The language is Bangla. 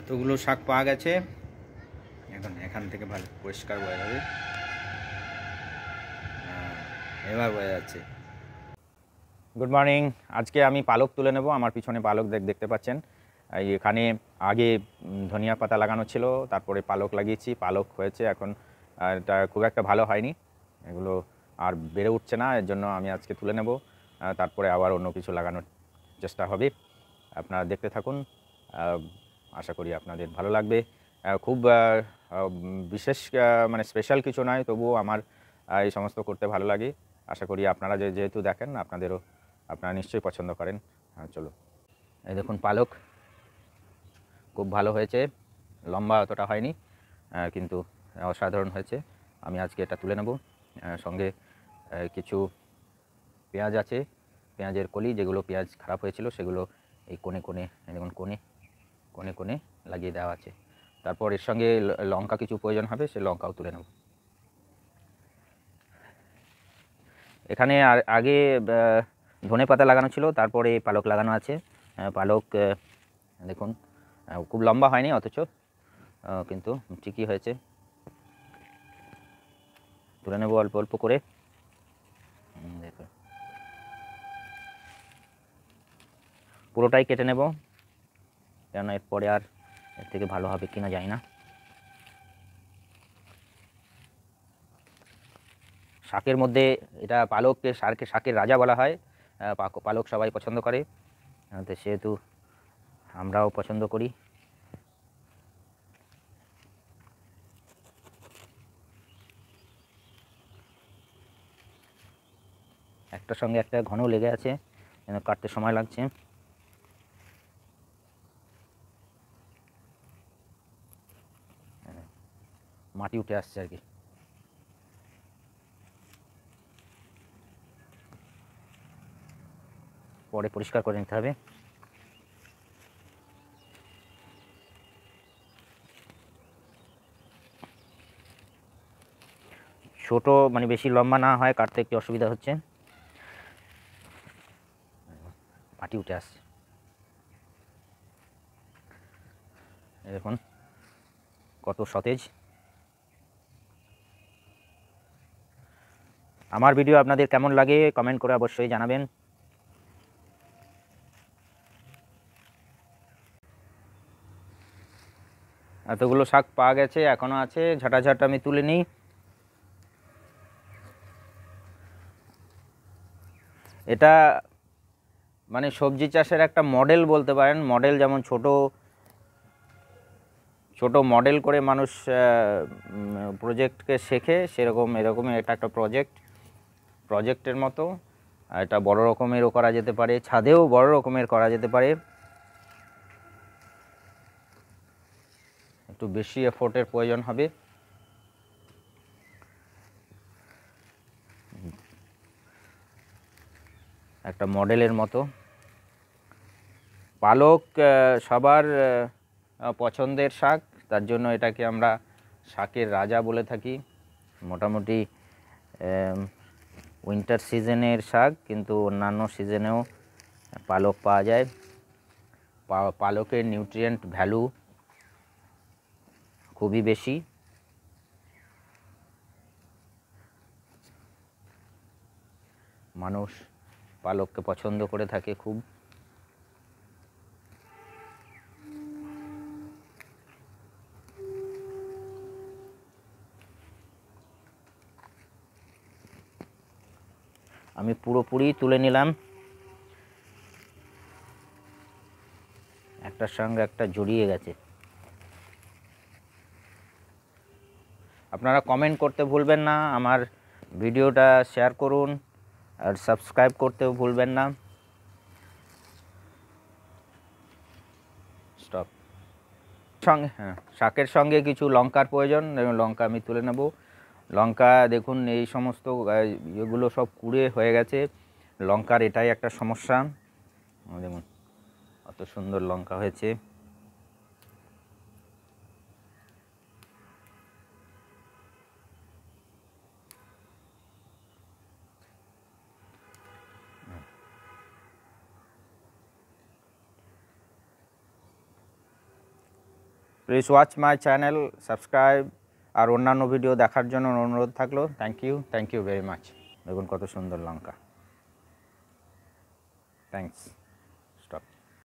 এতগুলো শাক পাওয়া গেছে, এখন এখান থেকে ভালো পরিষ্কার বোঝা যাবে। এবার বোঝা যাচ্ছে। Good morning. আজকে আমি পালক তুলে নেব। আমার পিছনে পালক দেখতে পাচ্ছেন। এখানে আগে ধনিয়া পাতা লাগানো ছিল, তারপরে পালক লাগিয়েছি, পালক হয়েছে। এখন এটা খুব একটা ভালো হয়নি, এগুলো আর বেড়ে উঠছে না, এর জন্য আমি আজকে তুলে নেব। তারপরে আবার অন্য কিছু লাগানোর চেষ্টা হবে। আপনারা দেখতে থাকুন, আশা করি আপনাদের ভালো লাগবে। খুব বিশেষ মানে স্পেশাল কিছু নয়, তবুও আমার এই সমস্ত করতে ভালো লাগে। আশা করি আপনারা যেহেতু দেখেন আপনারা নিশ্চয়ই পছন্দ করেন। চলো, এই দেখুন পালক খুব ভালো হয়েছে, লম্বা অতটা হয়নি, কিন্তু অসাধারণ হয়েছে। আমি আজকে এটা তুলে নেব। সঙ্গে কিছু পেঁয়াজ আছে, পেঁয়াজের কলি, যেগুলো পেঁয়াজ খারাপ হয়েছিল সেগুলো এই কোণে কোণে দেখুন কোণে কোণে লাগিয়ে দেওয়া আছে। তারপর এর সঙ্গে লঙ্কা কিছু প্রয়োজন হবে, সে লঙ্কাও তুলে নেব। এখানে আগে ধনে পাতা লাগানো ছিল, তারপরে পালক লাগানো আছে। পালক দেখুন খুব লম্বা হয়নি, অথচ কিন্তু ঠিকই হয়েছে। তুলে নেব অল্প অল্প করে। দেখুন পুরোটাই কেটে নেব, কেন এরপরে আর এর থেকে ভালো হবে কিনা জানি না। শাকের মধ্যে এটা পালককে শাকের রাজা বলা হয়। পালক সবাই পছন্দ করে, তো সেহেতু আমরাও পছন্দ করি। একটার সঙ্গে একটা ঘন লেগে আছে, কাটতে সময় লাগছে। মাটি উঠে আসছে আর কি। পরে পরিষ্কার করে নিতে হবে। ছোট মানে বেশি লম্বা না হয়, কাটতে একটু অসুবিধা হচ্ছে। মাটি উঠে আসছে, দেখুন কত সতেজ। আমার ভিডিও আপনাদের কেমন লাগে কমেন্ট করে অবশ্যই জানাবেন। এতগুলো শাক পাওয়া গেছে, এখনও আছে, ঝাঁটাঝাঁট আমি তুলে নিই। এটা মানে সবজি চাষের একটা মডেল বলতে পারেন। মডেল যেমন ছোট ছোট মডেল করে মানুষ প্রজেক্টকে শেখে, এরকমই এটা একটা প্রজেক্টের মতো। এটা বড় রকমেরও করা যেতে পারে, ছাদেও বড় রকমের করা যেতে পারে। একটু বেশি এফোর্টের প্রয়োজন হবে। একটা মডেলের মতো। পালক সবার পছন্দের শাক, তার জন্য এটাকে আমরা শাকের রাজা বলে থাকি। মোটামুটি উইন্টার সিজনের শাক, কিন্তু অন্যান্য সিজনেও পালক পাওয়া যায়। পালকের নিউট্রিয়েন্ট ভ্যালু খুবই বেশি। মানুষ পালককে পছন্দ করে থাকে খুব। আমি পুরোপুরি তুলে নিলাম, একটার সঙ্গে একটা জড়িয়ে গেছে। আপনারা কমেন্ট করতে ভুলবেন না, আমার ভিডিওটা শেয়ার করুন, আর সাবস্ক্রাইব করতেও ভুলবেন না। স্টপ। শাকের সঙ্গে কিছু লঙ্কার প্রয়োজন, লঙ্কা আমি তুলে নেব। লঙ্কা দেখুন এই সমস্ত এগুলো সব কুড়ে হয়ে গেছে। লঙ্কার এটাই একটা সমস্যা। দেখুন কত সুন্দর লঙ্কা হয়েছে। Please watch my channel, subscribe, আর অন্যান্য ভিডিও দেখার জন্য অনুরোধ থাকলো। Thank you very much. দেখুন কত সুন্দর লঙ্কা। থ্যাংকস।